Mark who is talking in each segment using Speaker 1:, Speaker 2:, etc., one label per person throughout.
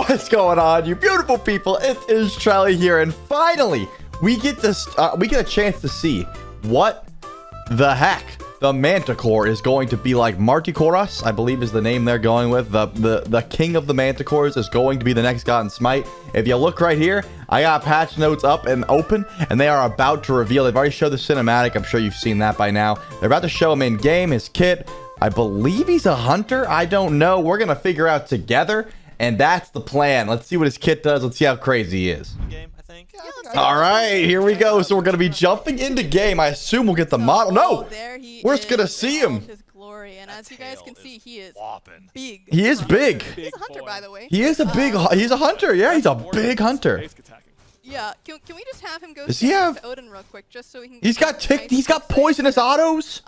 Speaker 1: What's going on, you beautiful people? It is Trelli here, and finally we get this. We get a chance to see what the heck the Manticore is going to be like. Martichoras, I believe, is the name they're going with. The king of the Manticores is going to be the next god in Smite. If you look right here, I got patch notes up and open, and they are about to reveal. They've already showed the cinematic. I'm sure you've seen that by now. They're about to show him in game, his kit. I believe he's a hunter. I don't know. We're gonna figure out together. And that's the plan. Let's see what his kit does. Let's see how crazy he is.
Speaker 2: Game, I think.
Speaker 1: All right, here we go. So we're going to be jumping into game. I assume we'll get the model. No, we're just going to see him.
Speaker 3: His glory. And as you guys can see, he is big.
Speaker 1: He is big.
Speaker 3: He's a hunter, by the way.
Speaker 1: He is a big, he's a hunter. Yeah, he's a big hunter.
Speaker 3: Yeah, can we just have him go
Speaker 1: Does he have
Speaker 3: to Odin real quick, just so he can...
Speaker 1: He's got poisonous autos?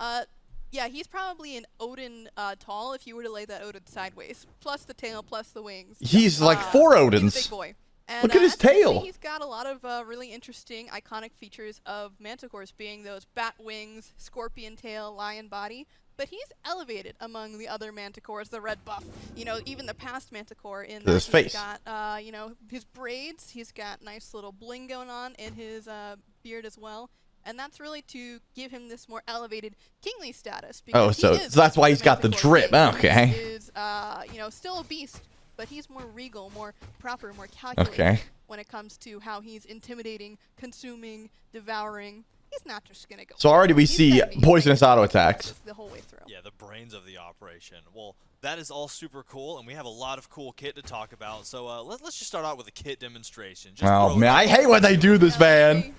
Speaker 3: Yeah, he's probably an Odin tall if you were to lay that Odin sideways. Plus the tail, plus the wings.
Speaker 1: He's like 4 Odins.
Speaker 3: He's a big boy. And,
Speaker 1: look at his tail.
Speaker 3: He's got a lot of really interesting, iconic features of Manticores, being those bat wings, scorpion tail, lion body. But he's elevated among the other Manticores, the red buff. You know, even the past Manticore in that
Speaker 1: his face.
Speaker 3: He's got, you know, his braids. He's got nice little bling going on in his beard as well. And that's really to give him this more elevated kingly status.
Speaker 1: Oh, so that's why he's got the drip. Okay.
Speaker 3: He is, you know, still a beast, but he's more regal, more proper, more calculated when it comes to how he's intimidating, consuming, devouring. He's not just going to go.
Speaker 1: So already we see poisonous auto attacks.
Speaker 3: The whole way through.
Speaker 2: Yeah, the brains of the operation. Well, that is all super cool, and we have a lot of cool kit to talk about. So let's just start out with a kit demonstration. Just
Speaker 1: oh, man, I hate when they do this, man.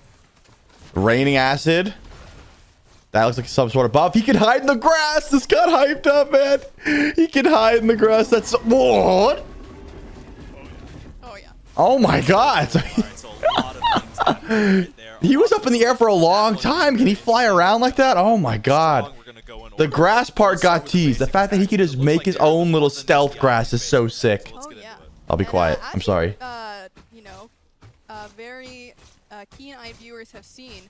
Speaker 1: Raining acid. That looks like some sort of buff. He can hide in the grass. This got hyped up, man. He can hide in the grass. That's what?
Speaker 3: Oh yeah.
Speaker 1: Oh my God.
Speaker 2: All right, so a lot of things happening right there.
Speaker 1: He was up in the air for a long time. Can he fly around like that? Oh my God. The grass part got teased. The fact that he could just make his own little stealth grass is so sick.
Speaker 3: Oh yeah.
Speaker 1: I'll be quiet. I'm sorry.
Speaker 3: You know, very keen-eyed viewers have seen.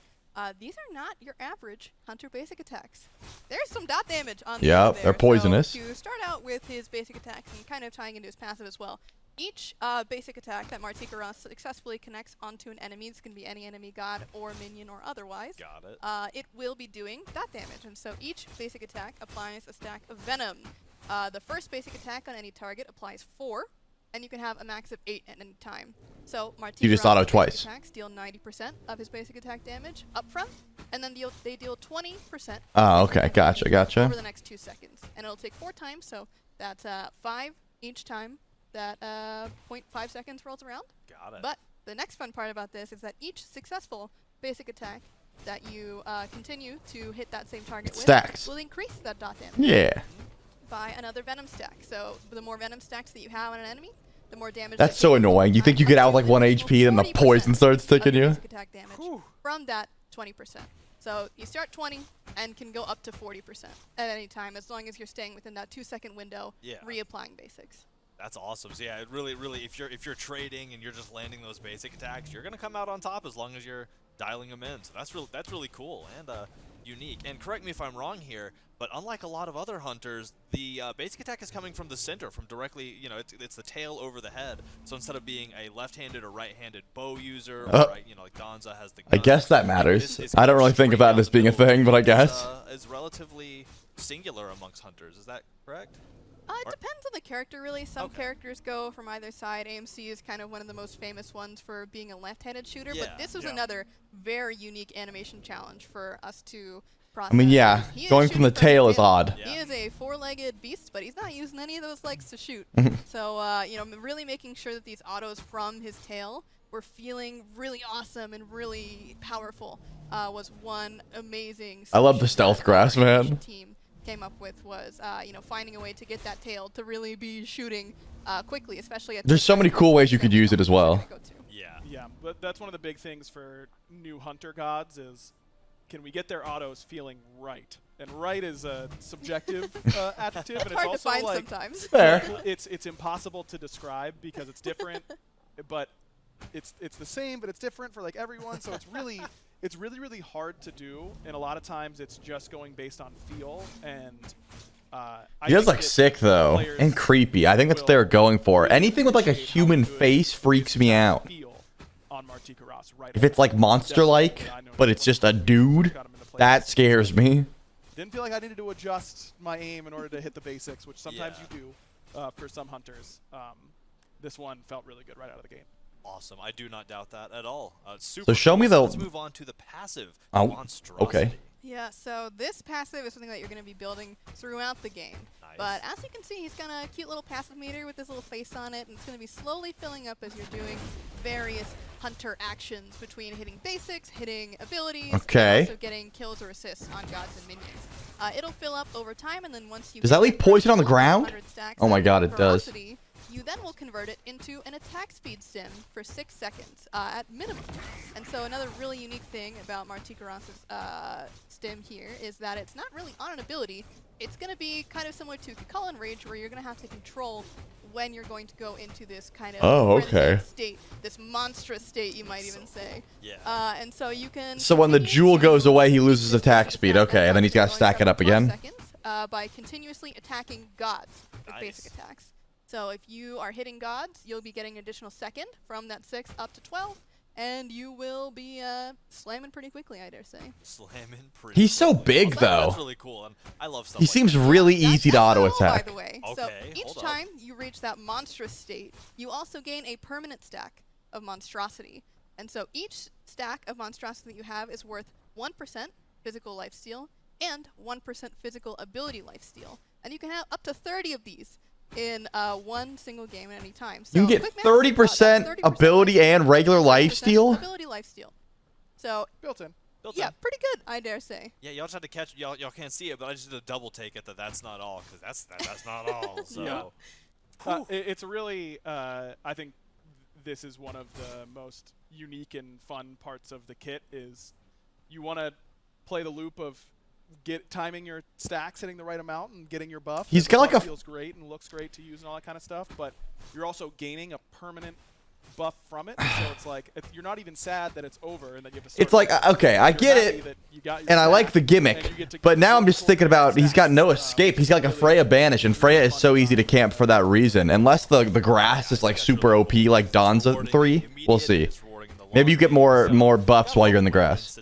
Speaker 3: These are not your average hunter basic attacks. There's some dot damage on the end there.
Speaker 1: They're poisonous.
Speaker 3: So to start out with his basic attacks and kind of tying into his passive as well, each basic attack that Martichoras successfully connects onto an enemy, it's going to be any enemy, god, or minion, or otherwise.
Speaker 2: Got it.
Speaker 3: It will be doing dot damage, and so each basic attack applies a stack of venom. The first basic attack on any target applies 4, and you can have a max of 8 at any time. So Martichoras
Speaker 1: you just auto twice.
Speaker 3: Attacks deal 90% of his basic attack damage up front, and then they deal 20%.
Speaker 1: Oh, okay. Gotcha.
Speaker 3: Over the next 2 seconds, and it'll take 4 times, so that's 5 each time that 0.5 seconds rolls around.
Speaker 2: Got it.
Speaker 3: But the next fun part about this is that each successful basic attack that you continue to hit that same target with will increase that dot damage.
Speaker 1: Yeah.
Speaker 3: By another venom stack. So the more venom stacks that you have on an enemy, the more damage.
Speaker 1: That's so annoying. You think you get out with like 1 HP and the poison starts sticking you?
Speaker 3: Attack damage from that 20%. So you start 20 and can go up to 40% at any time, as long as you're staying within that 2-second window, reapplying basics.
Speaker 2: That's awesome. So yeah, it really, if you're trading and you're just landing those basic attacks, you're gonna come out on top as long as you're dialing them in. So that's really cool and unique. And correct me if I'm wrong here, but unlike a lot of other hunters, the basic attack is coming from the center, from directly, you know, it's the tail over the head. So instead of being a left-handed or right-handed bow user, or you know, like Donza has the gun,
Speaker 1: I guess that matters. I don't really think about this being a thing, but I guess.
Speaker 2: Is relatively singular amongst hunters. Is that correct?
Speaker 3: It depends on the character, really. Some characters go from either side. AMC is kind of one of the most famous ones for being a left-handed shooter, but this was another very unique animation challenge for us to process.
Speaker 1: I mean, yeah, going from the tail is odd.
Speaker 3: He is a 4-legged beast, but he's not using any of those legs to shoot. So, you know, really making sure that these autos from his tail were feeling really awesome and really powerful was one amazing.
Speaker 1: I love the stealth grass, man.
Speaker 3: Team came up with was, you know, finding a way to get that tail to really be shooting quickly, especially at
Speaker 1: There's so many cool ways you could use it as well.
Speaker 4: Yeah, but that's one of the big things for new hunter gods is, can we get their autos feeling right? And right is a subjective adjective, and it's
Speaker 3: hard
Speaker 4: also
Speaker 3: to find
Speaker 4: like
Speaker 3: sometimes.
Speaker 1: Fair.
Speaker 4: It's impossible to describe because it's different, but it's the same, but it's different for like everyone. So it's really hard to do, and a lot of times it's just going based on feel and
Speaker 1: He does look sick though, and creepy. I think that's what they were going for. Anything with like a human face freaks me out. If it's like monster-like, but it's just a dude, that scares me.
Speaker 4: Didn't feel like I needed to adjust my aim in order to hit the basics, which sometimes you do for some hunters. This one felt really good right out of the gate.
Speaker 2: Awesome. I do not doubt that at all. Super.
Speaker 1: So show me the.
Speaker 2: Let's move on to the passive.
Speaker 1: Oh,
Speaker 2: Monstrosity.
Speaker 1: okay.
Speaker 3: Yeah, so this passive is something that you're going to be building throughout the game.
Speaker 2: Nice.
Speaker 3: But as you can see, he's got a cute little passive meter with this little face on it, and it's going to be slowly filling up as you're doing various hunter actions between hitting basics, hitting abilities,
Speaker 1: okay,
Speaker 3: and also getting kills or assists on gods and minions. It'll fill up over time, and then once you
Speaker 1: does that leave poison on the ground? Oh my god, it does.
Speaker 3: You then will convert it into an attack speed stim for 6 seconds at minimum. And so another really unique thing about Martichoras' stim here is that it's not really on an ability. It's going to be kind of similar to Cullen Rage, where you're going to have to control when you're going to go into this kind of state, this monstrous state, you might even say.
Speaker 2: Yeah.
Speaker 3: And so you can.
Speaker 1: So when the jewel goes away, he loses attack speed. Okay, and then he's got to stack it up again.
Speaker 3: By continuously attacking gods with basic attacks. So if you are hitting gods, you'll be getting an additional second from that 6 up to 12, and you will be slamming pretty quickly, I dare say.
Speaker 2: Slamming pretty
Speaker 1: He's so big, though.
Speaker 2: That's really cool, and I love stuff
Speaker 1: He
Speaker 2: like
Speaker 1: seems
Speaker 2: that.
Speaker 1: really easy to auto-attack.
Speaker 3: By the way.
Speaker 2: Okay,
Speaker 3: so each time you reach that monstrous state, you also gain a permanent stack of monstrosity. And so each stack of monstrosity that you have is worth 1% physical lifesteal and 1% physical ability lifesteal. And you can have up to 30 of these in one single game at any time. So
Speaker 1: you can get 30% ability and regular lifesteal?
Speaker 3: Ability lifesteal. So
Speaker 4: built in.
Speaker 3: Yeah, pretty good, I dare say.
Speaker 2: Yeah, y'all just have to catch. Y'all can't see it, but I just did a double take at that's not all, because that's not all. So
Speaker 4: it's really. I think this is one of the most unique and fun parts of the kit. Is you want to play the loop of timing your stacks, hitting the right amount, and getting your buff.
Speaker 1: He's got like a
Speaker 4: feels great and looks great to use and all that kind of stuff, but you're also gaining a permanent buff from it. So it's like you're not even sad that it's over and that you have to.
Speaker 1: It's like okay, I get it, and I like the gimmick, but now I'm just thinking about he's got no escape. He's got like a Freya banish, and Freya is so easy to camp for that reason. Unless the grass is like super OP, like Donza 3, we'll see. Maybe you get more buffs while you're in the grass.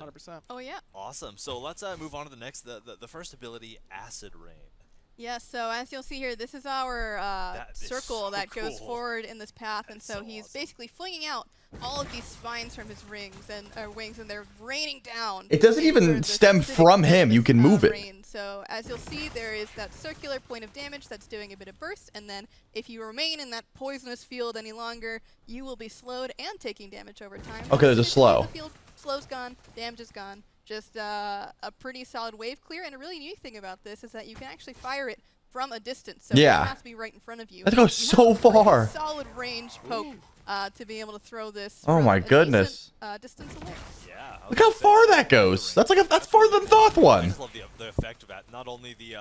Speaker 4: 100%.
Speaker 3: Oh yeah.
Speaker 2: Awesome. So let's move on to the next, the first ability, Acid Rain.
Speaker 3: Yeah, so as you'll see here, this is our circle that goes forward in this path, and so he's basically flinging out all of these spines from his wings, and they're raining down.
Speaker 1: It doesn't even stem from him. You can move it.
Speaker 3: So as you'll see, there is that circular point of damage that's doing a bit of burst, and then if you remain in that poisonous field any longer, you will be slowed and taking damage over time.
Speaker 1: Okay, there's a slow.
Speaker 3: Slow's gone, damage is gone. Just a pretty solid wave clear, and a really neat thing about this is that you can actually fire it from a distance. So it doesn't have to be right in front of you.
Speaker 1: That goes so far.
Speaker 3: Solid range poke to be able to throw this.
Speaker 1: Oh my goodness.
Speaker 3: Distance away.
Speaker 2: Yeah.
Speaker 1: Look how far that goes. That's like that's farther than Thoth one.
Speaker 2: I just love the effect of that. Not only the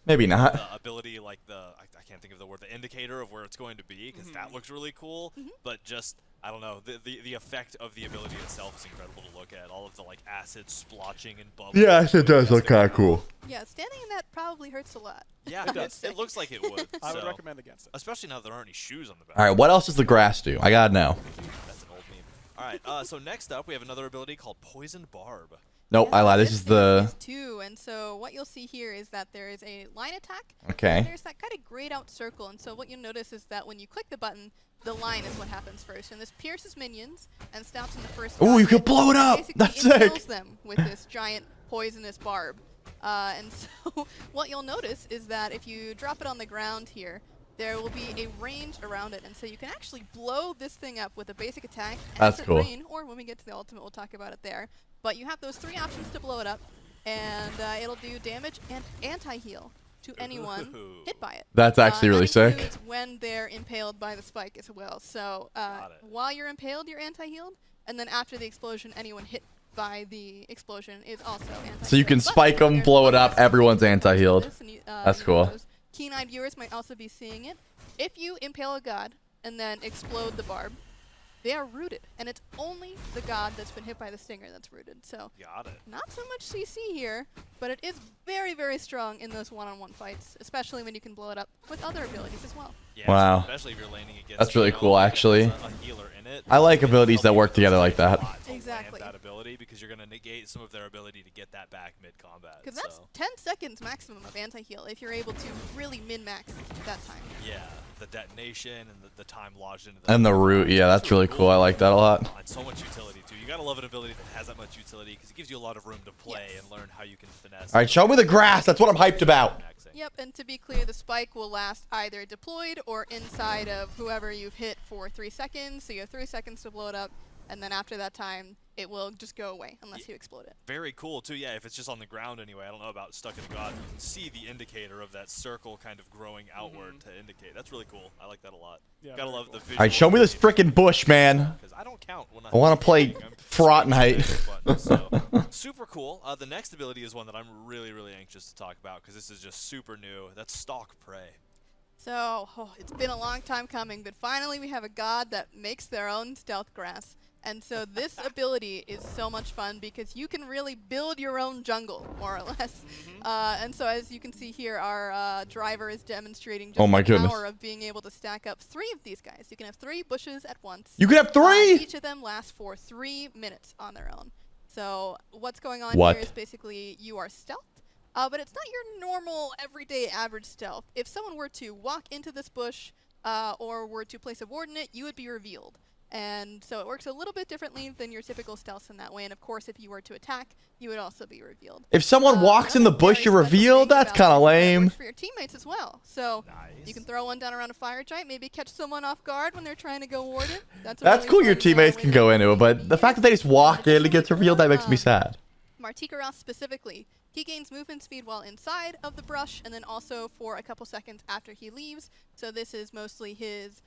Speaker 1: maybe not
Speaker 2: the ability, like I can't think of the word, the indicator of where it's going to be, because that looks really cool. But just I don't know, the effect of the ability itself is incredible to look at. All of the like acid splotching and bubbling.
Speaker 1: Yeah, it does look kind of cool.
Speaker 3: Yeah, standing in that probably hurts a lot.
Speaker 2: Yeah, it does. It looks like it would.
Speaker 4: I would recommend against it.
Speaker 2: Especially now there aren't any shoes on the back.
Speaker 1: All right, what else does the grass do? I gotta know.
Speaker 2: That's an old meme. All right, so next up we have another ability called Poison Barb.
Speaker 1: Nope, I lied. This is the.
Speaker 3: Two, and so what you'll see here is that there is a line attack.
Speaker 1: Okay.
Speaker 3: And there's that kind of grayed out circle, and so what you'll notice is that when you click the button, the line is what happens first, and this pierces minions and stops in the first.
Speaker 1: Ooh, you can blow it up. That's sick.
Speaker 3: Impales them with this giant poisonous barb, and so what you'll notice is that if you drop it on the ground here, there will be a range around it, and so you can actually blow this thing up with a basic attack.
Speaker 1: That's cool.
Speaker 3: Rain, or when we get to the ultimate, we'll talk about it there. But you have those 3 options to blow it up, and it'll do damage and anti-heal to anyone hit by it.
Speaker 1: That's actually really sick.
Speaker 3: When they're impaled by the spike as well. So while you're impaled, you're anti-healed, and then after the explosion, anyone hit by the explosion is also anti-healed.
Speaker 1: So you can spike them, blow it up, everyone's anti-healed. That's cool.
Speaker 3: Keen-eyed viewers might also be seeing it. If you impale a god and then explode the barb, they are rooted, and it's only the god that's been hit by the stinger that's rooted. So
Speaker 2: Got it.
Speaker 3: not so much CC here, but it is very, very strong in those one-on-one fights, especially when you can blow it up with other abilities as well.
Speaker 2: Yeah,
Speaker 1: Wow.
Speaker 2: Especially if you're landing against.
Speaker 1: That's really cool, actually.
Speaker 2: A healer in it.
Speaker 1: I like
Speaker 2: It'll
Speaker 1: abilities that
Speaker 2: help you
Speaker 1: work
Speaker 2: with
Speaker 1: together
Speaker 2: those
Speaker 1: like that.
Speaker 2: a lot to land
Speaker 3: Exactly.
Speaker 2: That ability, because you're gonna negate some of their ability to get that back mid-combat.
Speaker 3: Because that's
Speaker 2: so.
Speaker 3: 10 seconds maximum of anti-heal if you're able to really min-max that time.
Speaker 2: Yeah, the detonation and the time lodged into the
Speaker 1: And the root, yeah, that's really cool. I like that a lot.
Speaker 2: And so much utility too. You gotta love an ability that has that much utility because it gives you a lot of room to play and learn how you can finesse.
Speaker 1: All right, show me the grass. That's what I'm hyped about.
Speaker 3: Yep, and to be clear, the spike will last either deployed or inside of whoever you've hit for 3 seconds. So you have 3 seconds to blow it up, and then after that time, it will just go away unless you explode it.
Speaker 2: Very cool too. Yeah, if it's just on the ground anyway. I don't know about stuck in a god. You can see the indicator of that circle kind of growing outward to indicate. That's really cool. I like that a lot.
Speaker 4: Yeah,
Speaker 2: Gotta love
Speaker 4: cool.
Speaker 2: the visual.
Speaker 1: All right, show me this freaking bush, man.
Speaker 2: Because I don't count when
Speaker 1: I want to play
Speaker 2: I'm
Speaker 1: Fortnite.
Speaker 2: button, so. Super cool. The next ability is one that I'm really, really anxious to talk about because this is just super new. That's Stalk Prey.
Speaker 3: So, it's been a long time coming, but finally we have a god that makes their own stealth grass. And so this ability is so much fun because you can really build your own jungle, more or less. And so as you can see here, our driver is demonstrating just the
Speaker 1: goodness.
Speaker 3: power of being able to stack up 3 of these guys. You can have 3 bushes at once.
Speaker 1: You can have 3?
Speaker 3: Each of them lasts for 3 minutes on their own. So what's going on
Speaker 1: What?
Speaker 3: here is basically you are stealth. But it's not your normal, everyday, average stealth. If someone were to walk into this bush or were to place a ward in it, you would be revealed. And so it works a little bit differently than your typical stealth in that way. And of course, if you were to attack, you would also be revealed.
Speaker 1: If someone walks in the
Speaker 3: another
Speaker 1: bush,
Speaker 3: very
Speaker 1: you're
Speaker 3: special
Speaker 1: revealed?
Speaker 3: thing
Speaker 1: That's
Speaker 3: about
Speaker 1: kind of
Speaker 3: this is that it
Speaker 1: lame.
Speaker 3: works for your teammates as well. So
Speaker 2: Nice.
Speaker 3: you can throw one down around a fire giant, maybe catch someone off guard when they're trying to go ward it. That's
Speaker 1: That's cool your teammates can go into it, but the fact that they just walk in and gets revealed, that makes me sad.
Speaker 3: Martichoras specifically, he gains movement speed while inside of the brush, and then also for a couple seconds after he leaves. So this is mostly his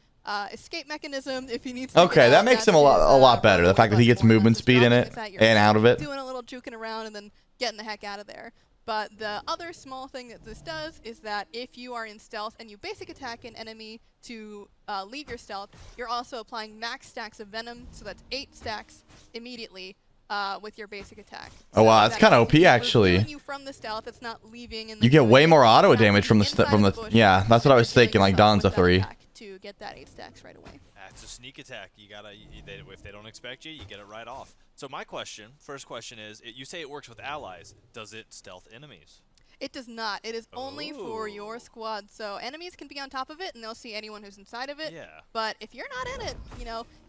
Speaker 3: escape mechanism if he needs to.
Speaker 1: Okay,
Speaker 3: get
Speaker 1: that
Speaker 3: out.
Speaker 1: makes
Speaker 3: That's
Speaker 1: him a
Speaker 3: his,
Speaker 1: lot better. The
Speaker 3: purple
Speaker 1: fact that he gets
Speaker 3: button.
Speaker 1: movement
Speaker 3: Once
Speaker 1: speed in
Speaker 3: dropping,
Speaker 1: it
Speaker 3: it's at your
Speaker 1: and out of it.
Speaker 3: doing a little juking around and then getting the heck out of there. But the other small thing that this does is that if you are in stealth and you basic attack an enemy to leave your stealth, you're also applying max stacks of venom, so that's 8 stacks immediately with your basic attack.
Speaker 1: Oh, wow, that's
Speaker 3: that
Speaker 1: kinda
Speaker 3: is
Speaker 1: OP, actually.
Speaker 3: revealing you from the stealth, it's not leaving in the
Speaker 1: You get way
Speaker 3: doing
Speaker 1: more
Speaker 3: it,
Speaker 1: auto
Speaker 3: it's
Speaker 1: damage from the
Speaker 3: inside the bush,
Speaker 1: yeah, that's what I was
Speaker 3: and you're
Speaker 1: thinking, like
Speaker 3: killing
Speaker 1: Don's
Speaker 3: yourself
Speaker 1: a
Speaker 3: with
Speaker 1: 3.
Speaker 3: that attack to get that 8 stacks right away.
Speaker 2: That's a sneak attack. You gotta, if they don't expect you, you get it right off. So my first question is, you say it works with allies. Does it stealth enemies?
Speaker 3: It does not. It is only for your
Speaker 2: Ooh.
Speaker 3: squad. So enemies can be on top of it, and they'll see anyone who's inside of it.
Speaker 2: Yeah.
Speaker 3: But if you're not in it,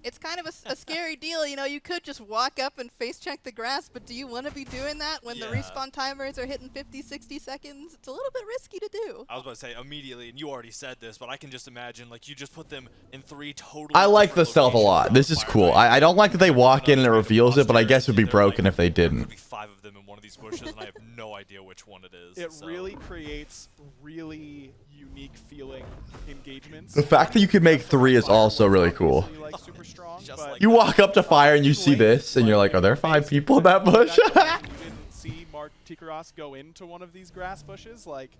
Speaker 3: it's kind of a scary deal. You could just walk up and face check the grass, but do you want to be doing that when the
Speaker 2: Yeah.
Speaker 3: respawn timers are hitting 50, 60 seconds? It's a little bit risky to do.
Speaker 2: I was about to say immediately, and you already said this, but I can just imagine, like, you just put them in 3 totally
Speaker 1: I like the
Speaker 2: different
Speaker 1: stealth a
Speaker 2: locations
Speaker 1: lot.
Speaker 2: on
Speaker 1: This
Speaker 2: the
Speaker 1: is
Speaker 2: fire
Speaker 1: cool.
Speaker 2: giant.
Speaker 1: I don't like that they walk in and it
Speaker 2: Open up
Speaker 1: reveals it, but I
Speaker 2: monsters,
Speaker 1: guess it would be
Speaker 2: they're
Speaker 1: broken
Speaker 2: like,
Speaker 1: if they
Speaker 2: There
Speaker 1: didn't.
Speaker 2: could be 5 of them in one of these bushes, and I have no idea which one it is.
Speaker 4: It
Speaker 2: so.
Speaker 4: really creates really unique feeling engagements.
Speaker 1: The fact that you can make 3 is also really cool.
Speaker 4: Obviously, like, super strong,
Speaker 2: Just
Speaker 4: but
Speaker 2: like
Speaker 1: You walk up to fire and you see this, and you're like, are there 5 people in that bush?
Speaker 4: you didn't see Martichoras go into one of these grass bushes. Like,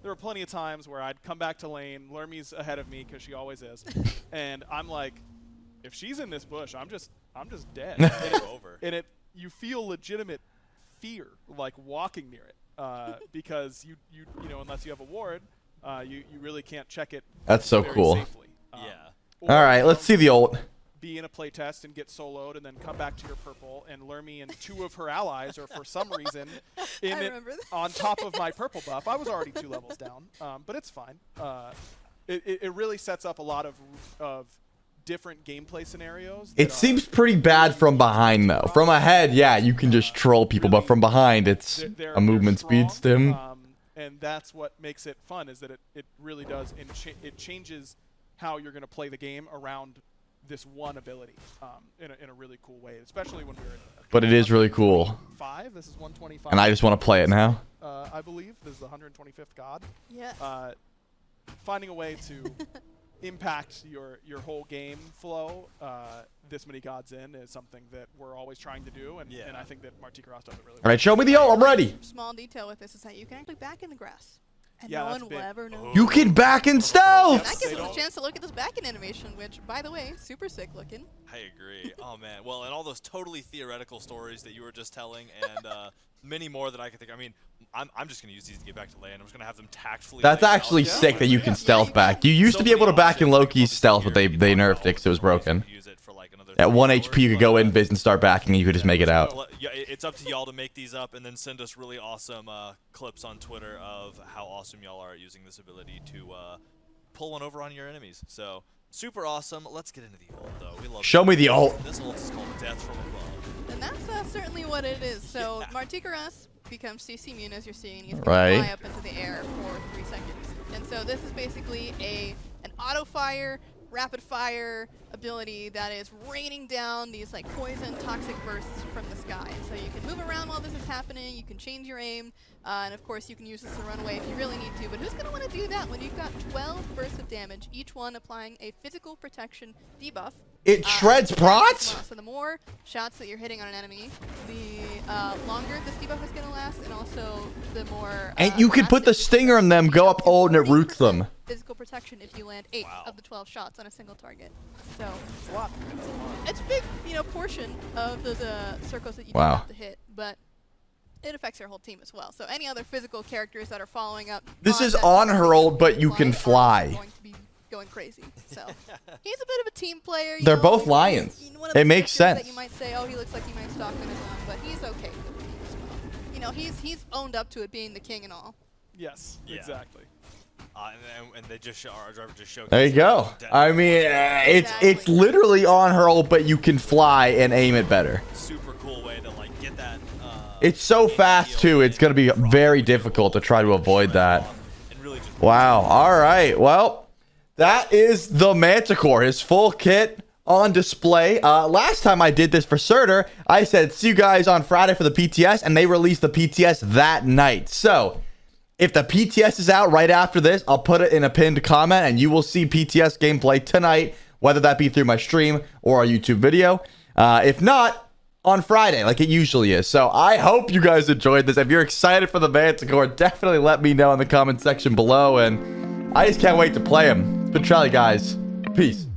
Speaker 4: there were plenty of times where I'd come back to lane, Lermy's ahead of me because she always is, and I'm like, if she's in this bush, I'm just dead.
Speaker 2: over.
Speaker 4: And you feel legitimate fear like walking near it because you unless you have a ward, you really can't check it.
Speaker 1: That's so
Speaker 4: very
Speaker 1: cool.
Speaker 4: Safely.
Speaker 2: Yeah.
Speaker 4: Or,
Speaker 1: All right, let's see the ult.
Speaker 4: Be in a playtest and get soloed and then come back to your purple, and Lermy and 2 of her allies are for some reason in
Speaker 3: I
Speaker 4: it
Speaker 3: remember that.
Speaker 4: on top of my purple buff. I was already 2 levels down, but it's fine. It really sets up a lot of different gameplay scenarios.
Speaker 1: It seems pretty bad from behind, though. From ahead, yeah, you can just troll people, but from behind, it's
Speaker 4: They're
Speaker 1: a movement speed stim.
Speaker 4: And that's what makes it fun, is that it really does, it changes how you're going to play the game around this one ability in a really cool way, especially when we're in
Speaker 1: But it is really cool.
Speaker 4: 5. This is 125.
Speaker 1: And I just want to play it now.
Speaker 4: I believe this is the 125th god.
Speaker 3: Yes.
Speaker 4: Finding a way to impact your whole game flow this many gods in is something that we're always trying to do, and I think that Martichoras does it really well.
Speaker 1: All right, show me the ult. I'm ready.
Speaker 3: Small detail with this is that you can actually back in the grass. And
Speaker 4: Yeah,
Speaker 3: no
Speaker 4: that's
Speaker 3: one
Speaker 4: big.
Speaker 3: will ever know.
Speaker 1: You can back in
Speaker 3: That
Speaker 1: stealth.
Speaker 3: gives
Speaker 4: They
Speaker 3: us a
Speaker 4: don't-
Speaker 3: chance to look at this back-end animation, which, by the way, super sick looking.
Speaker 2: I agree. Oh man. Well, and all those totally theoretical stories that you were just telling, and many more that I could think. I mean, I'm just gonna use these to get back to land. I'm just gonna have them tactfully.
Speaker 1: That's
Speaker 2: laid out.
Speaker 1: actually
Speaker 4: Yeah.
Speaker 1: sick that you can
Speaker 3: Yeah,
Speaker 1: stealth
Speaker 3: you
Speaker 1: back.
Speaker 3: can.
Speaker 1: You used
Speaker 2: So
Speaker 1: to be
Speaker 2: many
Speaker 1: able to back in
Speaker 2: options, like,
Speaker 1: Loki's
Speaker 2: obviously
Speaker 1: stealth, but
Speaker 2: here
Speaker 1: they
Speaker 2: we can talk
Speaker 1: nerfed
Speaker 2: about
Speaker 1: it because it was
Speaker 2: ways you
Speaker 1: broken.
Speaker 2: can use it for, like, another
Speaker 1: At 1
Speaker 2: 3
Speaker 1: HP, you could
Speaker 2: hours,
Speaker 1: go
Speaker 2: but,
Speaker 1: in, biz, and start backing, and you could just make it out.
Speaker 2: Yeah, it's up to y'all to make these up and then send us really awesome clips on Twitter of how awesome y'all are at using this ability to pull one over on your enemies. So super awesome. Let's get into the ult though. We love
Speaker 1: Show me the ult.
Speaker 2: This ult is called Death from Above.
Speaker 3: And that's certainly what it is. So Martichoras becomes CC immune, as you're seeing. He's going
Speaker 1: Right.
Speaker 3: to fly up into the air for 3 seconds. And so this is basically an auto fire, rapid fire ability that is raining down these like poison, toxic bursts from the sky. So you can move around while this is happening. You can change your aim, and of course you can use this to run away if you really need to. But who's going to want to do that when you've got 12 bursts of damage, each one applying a physical protection debuff?
Speaker 1: It shreds prots?
Speaker 3: So the more shots that you're hitting on an enemy, the longer this debuff is going to last, and also the more.
Speaker 1: And you could put the stinger in them, go up ult, and it roots them.
Speaker 3: Physical protection if you land 8
Speaker 2: Wow.
Speaker 3: of the 12 shots on a single target. So it's a big, portion of those circles that you don't
Speaker 1: Wow.
Speaker 3: have to hit, but it affects your whole team as well. So any other physical characters that are following up.
Speaker 1: This is
Speaker 3: that
Speaker 1: on
Speaker 3: team
Speaker 1: her ult, but you can
Speaker 3: are
Speaker 1: fly.
Speaker 3: going to be going crazy. So he's a bit of a team player. you
Speaker 1: They're
Speaker 3: know,
Speaker 1: both
Speaker 3: he's
Speaker 1: lions.
Speaker 3: one of
Speaker 1: It
Speaker 3: those
Speaker 1: makes
Speaker 3: characters
Speaker 1: sense.
Speaker 3: That you might say, oh, he looks like he might stalk on his own, but he's okay with the team as well. He's owned up to it being the king and all.
Speaker 4: Yes,
Speaker 2: Yeah.
Speaker 4: exactly.
Speaker 2: And they just our driver just showed.
Speaker 1: There you go. I mean, it's literally on her ult, but you can fly and aim it better.
Speaker 2: Super cool way to like get that.
Speaker 1: It's so fast too. It's gonna be very difficult to try to avoid that.
Speaker 2: And really just
Speaker 1: Wow. All right. Well, that is the Manticore, his full kit on display. Last time I did this for Surtur, I said, see you guys on Friday for the PTS, and they released the PTS that night. So if the PTS is out right after this, I'll put it in a pinned comment, and you will see PTS gameplay tonight, whether that be through my stream or a YouTube video. If not, on Friday, like it usually is. So I hope you guys enjoyed this. If you're excited for the Manticore, definitely let me know in the comment section below, and I just can't wait to play him. It's been Trelli, guys. Peace.